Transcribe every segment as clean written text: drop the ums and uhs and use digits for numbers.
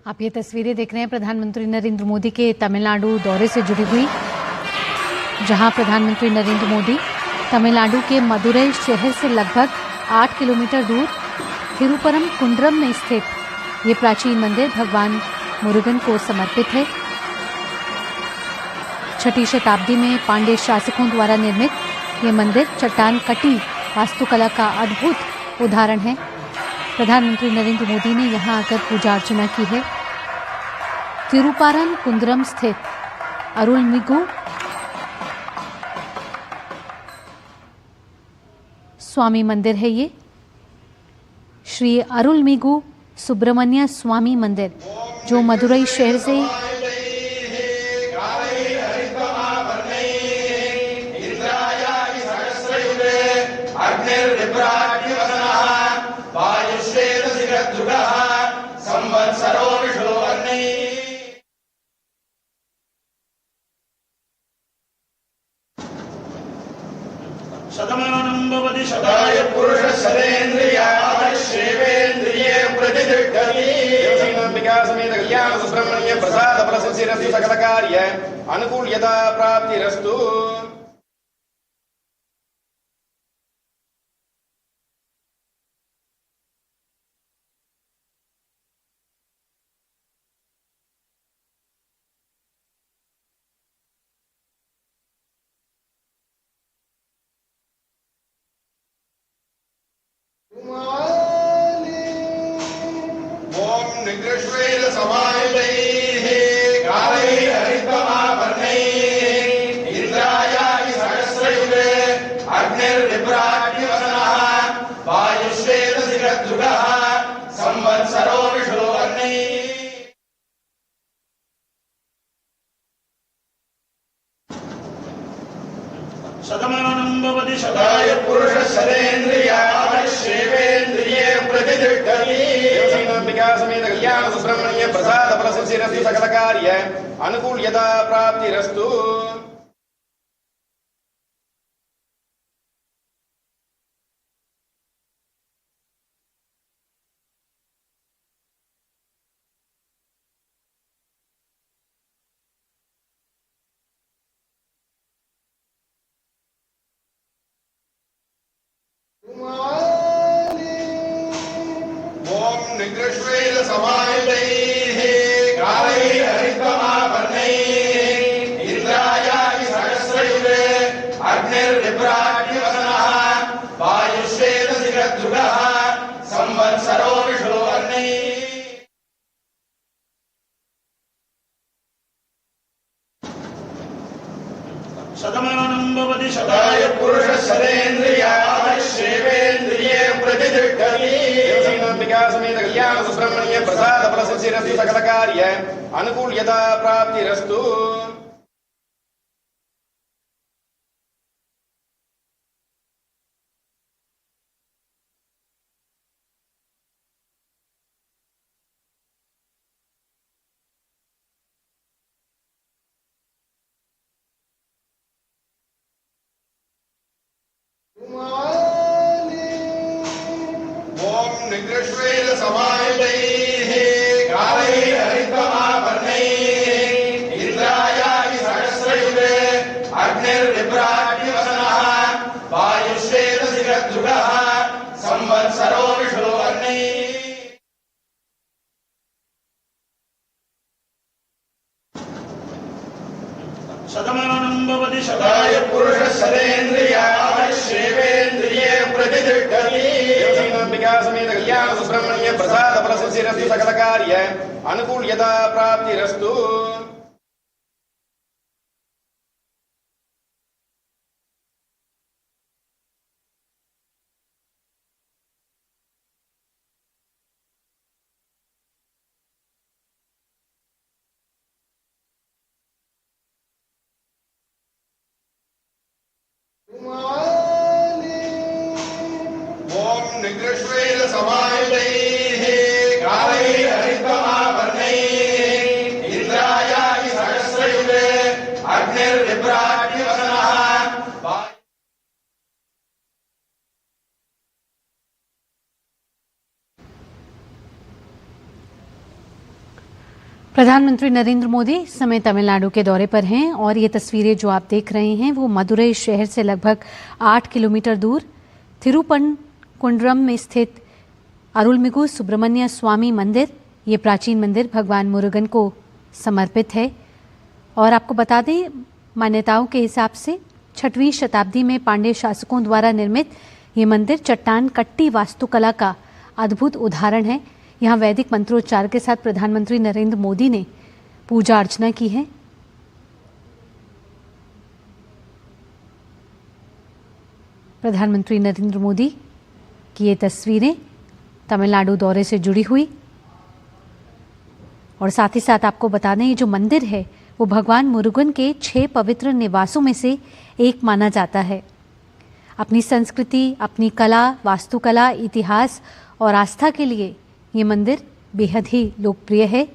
आप ये तस्वीरें देख रहे हैं प्रधानमंत्री नरेंद्र मोदी के तमिलनाडु दौरे से जुड़ी हुई, जहां प्रधानमंत्री नरेंद्र मोदी तमिलनाडु के मदुरई शहर से लगभग 8 किलोमीटर दूर थिरुपरम कुंड्रम में स्थित ये प्राचीन मंदिर भगवान मुरुगन को समर्पित है। 6ठी शताब्दी में पांड्य शासकों द्वारा निर्मित ये मंदिर चट्टान कटी वास्तुकला का अद्भुत उदाहरण है। प्रधानमंत्री नरेंद्र मोदी ने यहां आकर पूजा अर्चना की है। तिरुपारम कुंद्रम स्थित अरुलमिगु स्वामी मंदिर है ये, श्री अरुलमिगु सुब्रमण्य स्वामी मंदिर, जो मदुरई शहर से शतमानं भवति शताय पुरुषः शतेन्द्रिय आयुष्येवेन्द्रिये प्रतिष्ठति। देवसेनाम्बिका समेत कल्याण सुब्रह्मण्य प्रसाद फलसिद्धिरस्तु सकल कार्य अनुकूल्यता प्राप्तिरस्तु। ओम निकृष्वेद समायुतैः कालैः हरितमावर्णैः इंद्रायाय सहस्रयुगे अग्निर्विभ्राट्यवसनः वायुश्वेत शिखद्रुगः संवत्सरो विषो अन्नैः। शतमानं भवति शताय पुरुषः शतेन्द्रिय आयुष्येवेन्द्रिये प्रतिष्ठति। देवसेनाम्बिका समेत कल्याण सुब्रह्मण्य प्रसाद फलसिद्धिरस्तु सकल कार्य अनुकूल्यता प्राप्तिरस्तु। ओम निकृष्वेद समायुतैः कालैः हरितमावर्णैः इंद्रायाय सहस्रयुगे अग्निर्विभ्राट्यवसनः वायुश्वेत शिखद्रुगः संवत्सरो विषो अन्नैः। शतमानं भवति शताय पुरुषः शतेन्द्रिय आयुष्येवेन्द्रिये प्रतिष्ठति। देवसेनाम्बिका समेत कल्याण सुब्रह्मण्य प्रसाद फलसिद्धिरस्तु सकल कार्य अनुकूल्यता प्राप्तिरस्तु। ओम निकृष्वेद समायुतैः कालैः हरितमावर्णैः इंद्रायाय सहस्रयुगे अग्निर्विभ्राट्यवसनः वायुश्वेत शिखद्रुगः संवत्सरो विषो अन्नैः। शतमानं भवति शताय पुरुषः शतेन्द्रिय आयुष्येवेन्द्रिये प्रतिष्ठति। देवसेनाम्बिका समेत कल्याण सुब्रह्मण्य प्रसाद फलसिद्धिरस्तु सकल कार्य अनुकूल्यता प्राप्तिरस्तु। ओम निकृष्वेद समायुतैः कालैः हरितमावर्णैः इंद्रायाय प्रधानमंत्री नरेंद्र मोदी इस समय तमिलनाडु के दौरे पर हैं और ये तस्वीरें जो आप देख रहे हैं वो मदुरई शहर से लगभग 8 किलोमीटर दूर थिरुपनकुंड्रम में स्थित अरुलमिगु सुब्रमण्य स्वामी मंदिर, ये प्राचीन मंदिर भगवान मुरुगन को समर्पित है। और आपको बता दें, मान्यताओं के हिसाब से 6वीं शताब्दी में पांड्य शासकों द्वारा निर्मित ये मंदिर चट्टान कट्टी वास्तुकला का अद्भुत उदाहरण है। यहाँ वैदिक मंत्रोच्चार के साथ प्रधानमंत्री नरेंद्र मोदी ने पूजा अर्चना की है। प्रधानमंत्री नरेंद्र मोदी की ये तस्वीरें तमिलनाडु दौरे से जुड़ी हुई। और साथ ही साथ आपको बता दें, ये जो मंदिर है वो भगवान मुरुगन के 6 पवित्र निवासों में से एक माना जाता है। अपनी संस्कृति, अपनी कला, वास्तुकला, इतिहास और आस्था के लिए ये मंदिर बेहद ही लोकप्रिय है।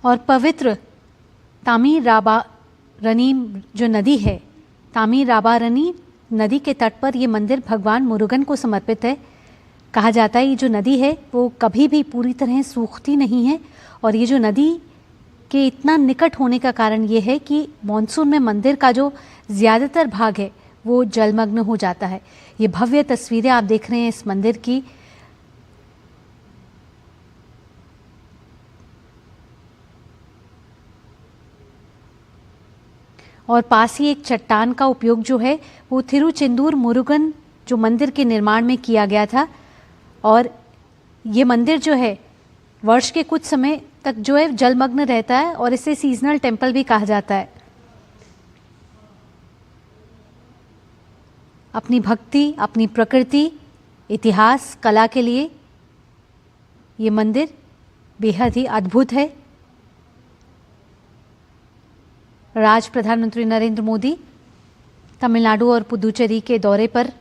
और पवित्र तामीराबारनी जो नदी है, तामीराबारनी नदी के तट पर ये मंदिर भगवान मुरुगन को समर्पित है। कहा जाता है ये जो नदी है वो कभी भी पूरी तरह सूखती नहीं है और ये जो नदी के इतना निकट होने का कारण ये है कि मॉनसून में मंदिर का जो ज़्यादातर भाग है वो जलमग्न हो जाता है। ये भव्य तस्वीरें आप देख रहे हैं इस मंदिर की। और पास ही एक चट्टान का उपयोग जो है वो थिरुचेंदूर मुरुगन जो मंदिर के निर्माण में किया गया था। और ये मंदिर जो है वर्ष के कुछ समय तक जो है जलमग्न रहता है और इसे सीजनल टेम्पल भी कहा जाता है। अपनी भक्ति, अपनी प्रकृति, इतिहास, कला के लिए ये मंदिर बेहद ही अद्भुत है। आज प्रधानमंत्री नरेंद्र मोदी तमिलनाडु और पुदुचेरी के दौरे पर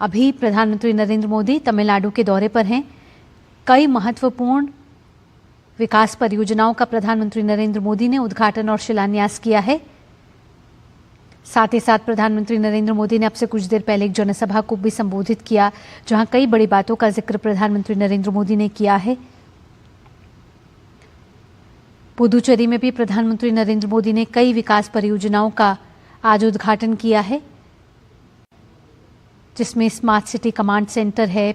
प्रधानमंत्री नरेंद्र मोदी तमिलनाडु के दौरे पर हैं। कई महत्वपूर्ण विकास परियोजनाओं का प्रधानमंत्री नरेंद्र मोदी ने उद्घाटन और शिलान्यास किया है। साथ ही साथ प्रधानमंत्री नरेंद्र मोदी ने अब से कुछ देर पहले एक जनसभा को भी संबोधित किया, जहां कई बड़ी बातों का जिक्र प्रधानमंत्री नरेंद्र मोदी ने किया है। पुदुचेरी में भी प्रधानमंत्री नरेंद्र मोदी ने कई विकास परियोजनाओं का आज उद्घाटन किया है, जिसमें स्मार्ट सिटी कमांड सेंटर है,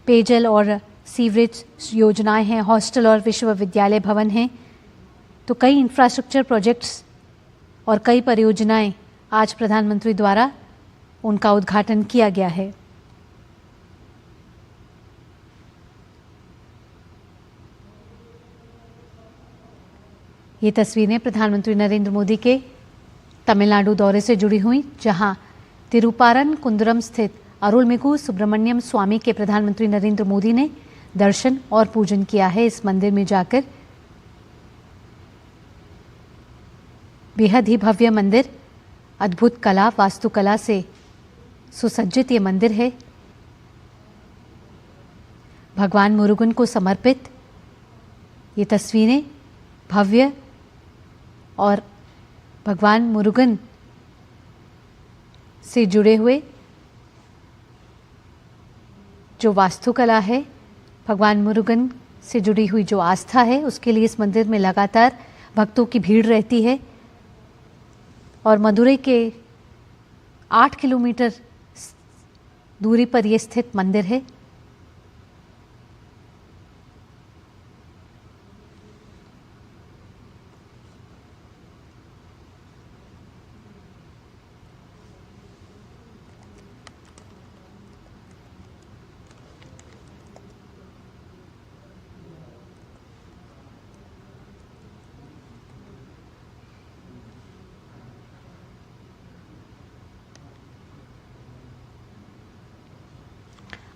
पेयजल और सीवरेज योजनाएं हैं, हॉस्टल और विश्वविद्यालय भवन हैं। तो कई इंफ्रास्ट्रक्चर प्रोजेक्ट्स और कई परियोजनाएं आज प्रधानमंत्री द्वारा उनका उद्घाटन किया गया है। ये तस्वीरें प्रधानमंत्री नरेंद्र मोदी के तमिलनाडु दौरे से जुड़ी हुई, जहां तिरुपारनकुंद्रम स्थित अरुलमिगु सुब्रमण्यम स्वामी के प्रधानमंत्री नरेंद्र मोदी ने दर्शन और पूजन किया है। इस मंदिर में जाकर बेहद ही भव्य मंदिर, अद्भुत कला, वास्तुकला से सुसज्जित ये मंदिर है। भगवान मुरुगन को समर्पित ये तस्वीरें भव्य और भगवान मुरुगन से जुड़े हुए जो वास्तुकला है, भगवान मुरुगन से जुड़ी हुई जो आस्था है, उसके लिए इस मंदिर में लगातार भक्तों की भीड़ रहती है। और मदुरई के 8 किलोमीटर दूरी पर यह स्थित मंदिर है।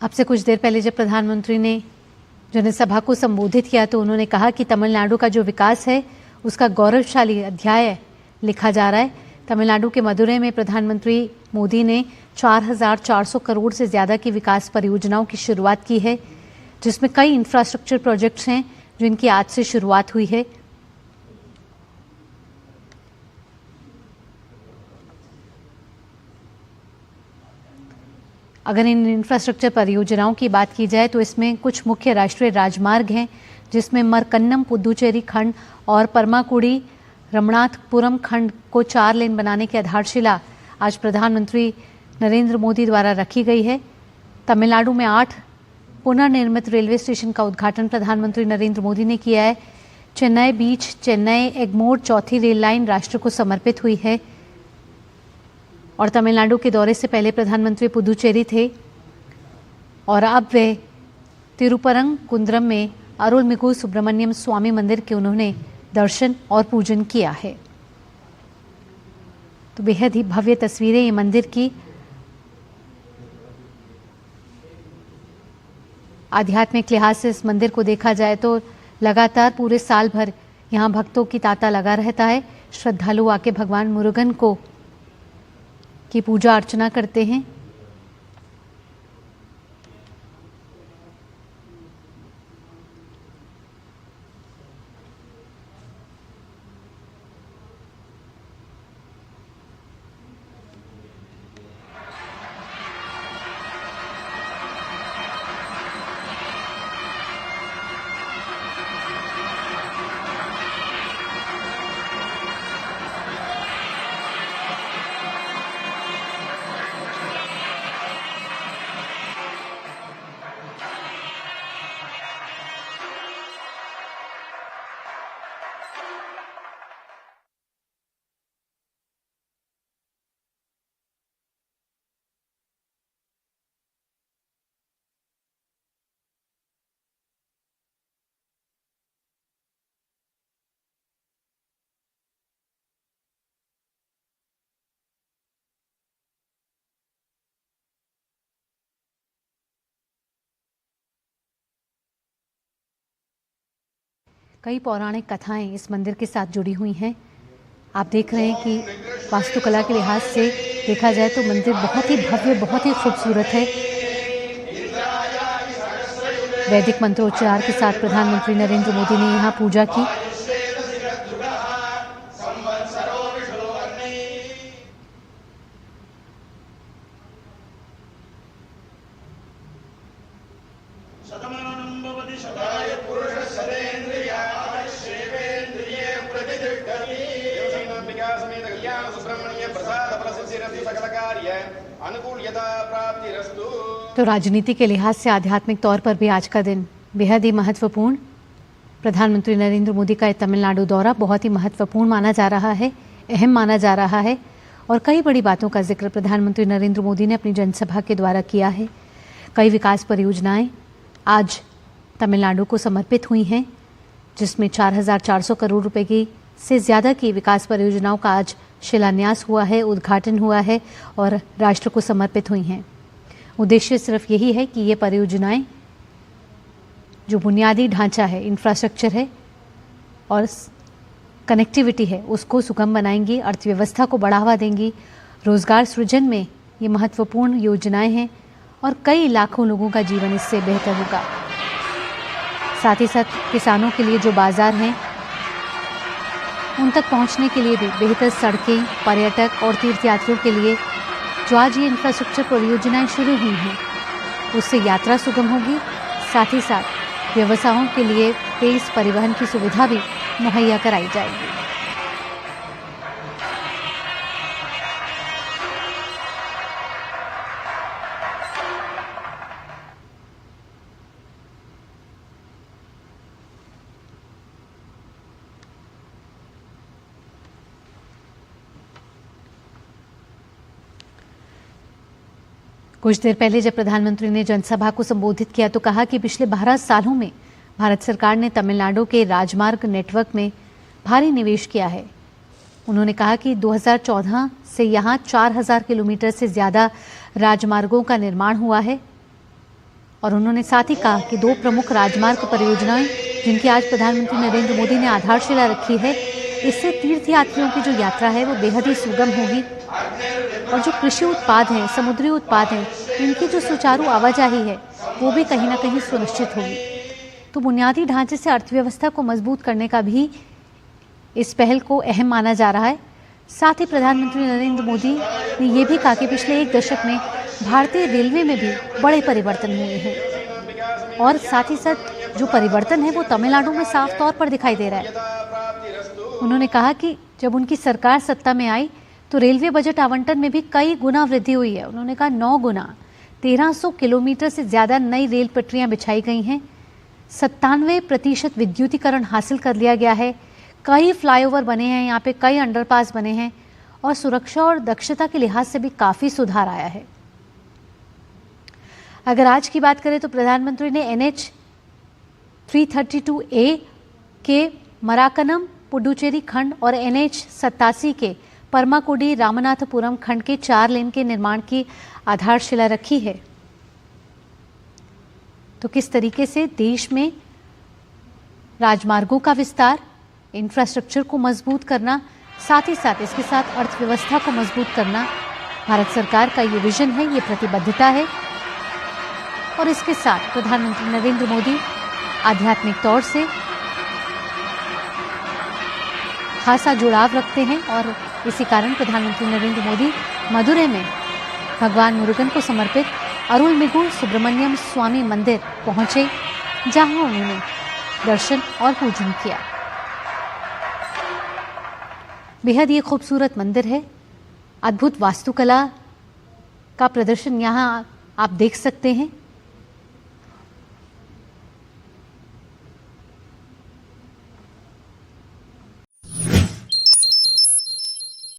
अब से कुछ देर पहले जब प्रधानमंत्री ने जनसभा को संबोधित किया तो उन्होंने कहा कि तमिलनाडु का जो विकास है उसका गौरवशाली अध्याय लिखा जा रहा है। तमिलनाडु के मदुरई में प्रधानमंत्री मोदी ने 4,400 करोड़ से ज़्यादा की विकास परियोजनाओं की शुरुआत की है, जिसमें कई इंफ्रास्ट्रक्चर प्रोजेक्ट्स हैं जिनकी आज से शुरुआत हुई है। अगर इन इंफ्रास्ट्रक्चर परियोजनाओं की बात की जाए तो इसमें कुछ मुख्य राष्ट्रीय राजमार्ग हैं, जिसमें मरकन्नम पुदुचेरी खंड और परमाकुड़ी रमनाथपुरम खंड को 4 लेन बनाने की आधारशिला आज प्रधानमंत्री नरेंद्र मोदी द्वारा रखी गई है। तमिलनाडु में 8 पुनर्निर्मित रेलवे स्टेशन का उद्घाटन प्रधानमंत्री नरेंद्र मोदी ने किया है। चेन्नई बीच चेन्नई एगमोर चौथी रेल लाइन राष्ट्र को समर्पित हुई है। और तमिलनाडु के दौरे से पहले प्रधानमंत्री पुदुचेरी थे और अब वे तिरुपरंकुंद्रम में अरुलमिगु सुब्रमण्यम स्वामी मंदिर के उन्होंने दर्शन और पूजन किया है। तो बेहद ही भव्य तस्वीरें ये मंदिर की। आध्यात्मिक लिहाज से इस मंदिर को देखा जाए तो लगातार पूरे साल भर यहाँ भक्तों की तांता लगा रहता है। श्रद्धालु आके भगवान मुरुगन को की पूजा अर्चना करते हैं। कई पौराणिक कथाएं इस मंदिर के साथ जुड़ी हुई हैं। आप देख रहे हैं कि वास्तुकला के लिहाज से देखा जाए तो मंदिर बहुत ही भव्य, बहुत ही खूबसूरत है। वैदिक मंत्रोच्चार के साथ प्रधानमंत्री नरेंद्र मोदी ने यहाँ पूजा की। तो राजनीति के लिहाज से आध्यात्मिक तौर पर भी आज का दिन बेहद ही महत्वपूर्ण। प्रधानमंत्री नरेंद्र मोदी का तमिलनाडु दौरा बहुत ही महत्वपूर्ण माना जा रहा है, अहम माना जा रहा है और कई बड़ी बातों का जिक्र प्रधानमंत्री नरेंद्र मोदी ने अपनी जनसभा के द्वारा किया है। कई विकास परियोजनाएं आज तमिलनाडु को समर्पित हुई हैं, जिसमें 4,400 करोड़ रुपए की से ज़्यादा की विकास परियोजनाओं का आज शिलान्यास हुआ है, उद्घाटन हुआ है और राष्ट्र को समर्पित हुई हैं। उद्देश्य सिर्फ यही है कि ये परियोजनाएं जो बुनियादी ढांचा है, इंफ्रास्ट्रक्चर है और कनेक्टिविटी है, उसको सुगम बनाएंगी, अर्थव्यवस्था को बढ़ावा देंगी। रोजगार सृजन में ये महत्वपूर्ण योजनाएं हैं और कई लाखों लोगों का जीवन इससे बेहतर होगा। साथ ही साथ किसानों के लिए जो बाजार हैं उन तक पहुंचने के लिए भी बेहतर सड़कें, पर्यटक और तीर्थयात्रियों के लिए जो आज ये इंफ्रास्ट्रक्चर परियोजनाएं शुरू हुई हैं उससे यात्रा सुगम होगी। साथ ही साथ व्यवसायों के लिए तेज परिवहन की सुविधा भी मुहैया कराई जाएगी। कुछ देर पहले जब प्रधानमंत्री ने जनसभा को संबोधित किया तो कहा कि पिछले 12 सालों में भारत सरकार ने तमिलनाडु के राजमार्ग नेटवर्क में भारी निवेश किया है। उन्होंने कहा कि 2014 से यहाँ 4,000 किलोमीटर से ज़्यादा राजमार्गों का निर्माण हुआ है और उन्होंने साथ ही कहा कि 2 प्रमुख राजमार्ग परियोजनाएं जिनकी आज प्रधानमंत्री नरेंद्र मोदी ने आधारशिला रखी है, इससे तीर्थयात्रियों की जो यात्रा है वो बेहद ही सुगम होगी और जो कृषि उत्पाद हैं, समुद्री उत्पाद हैं, इनकी जो सुचारू आवाजाही है वो भी कहीं ना कहीं सुनिश्चित होगी। तो बुनियादी ढांचे से अर्थव्यवस्था को मजबूत करने का भी इस पहल को अहम माना जा रहा है। साथ ही प्रधानमंत्री नरेंद्र मोदी ने ये भी कहा कि पिछले 1 दशक में भारतीय रेलवे में भी बड़े परिवर्तन हुए हैं और साथ ही साथ जो परिवर्तन है वो तमिलनाडु में साफ तौर पर दिखाई दे रहा है। उन्होंने कहा कि जब उनकी सरकार सत्ता में आई तो रेलवे बजट आवंटन में भी कई गुना वृद्धि हुई है। उन्होंने कहा 9 गुना, 1300 किलोमीटर से ज़्यादा नई रेल पटरियां बिछाई गई हैं, 97% विद्युतीकरण हासिल कर लिया गया है, कई फ्लाईओवर बने हैं, यहाँ पे कई अंडरपास बने हैं और सुरक्षा और दक्षता के लिहाज से भी काफ़ी सुधार आया है। अगर आज की बात करें तो प्रधानमंत्री ने NH 332A के मराकनम पुडुचेरी खंड और NH 87 के परमाकुडी रामनाथपुरम खंड के 4 लेन के निर्माण की आधारशिला रखी है। तो किस तरीके से देश में राजमार्गों का विस्तार, इंफ्रास्ट्रक्चर को मजबूत करना, साथ ही साथ इसके साथ अर्थव्यवस्था को मजबूत करना भारत सरकार का ये विजन है, ये प्रतिबद्धता है। और इसके साथ प्रधानमंत्री नरेंद्र मोदी आध्यात्मिक तौर से खासा जुड़ाव रखते हैं और इसी कारण प्रधानमंत्री नरेंद्र मोदी मदुरै में भगवान मुरुगन को समर्पित अरुलमिगु सुब्रमण्यम स्वामी मंदिर पहुंचे, जहां उन्होंने दर्शन और पूजन किया। बेहद ये खूबसूरत मंदिर है, अद्भुत वास्तुकला का प्रदर्शन यहाँ आप देख सकते हैं।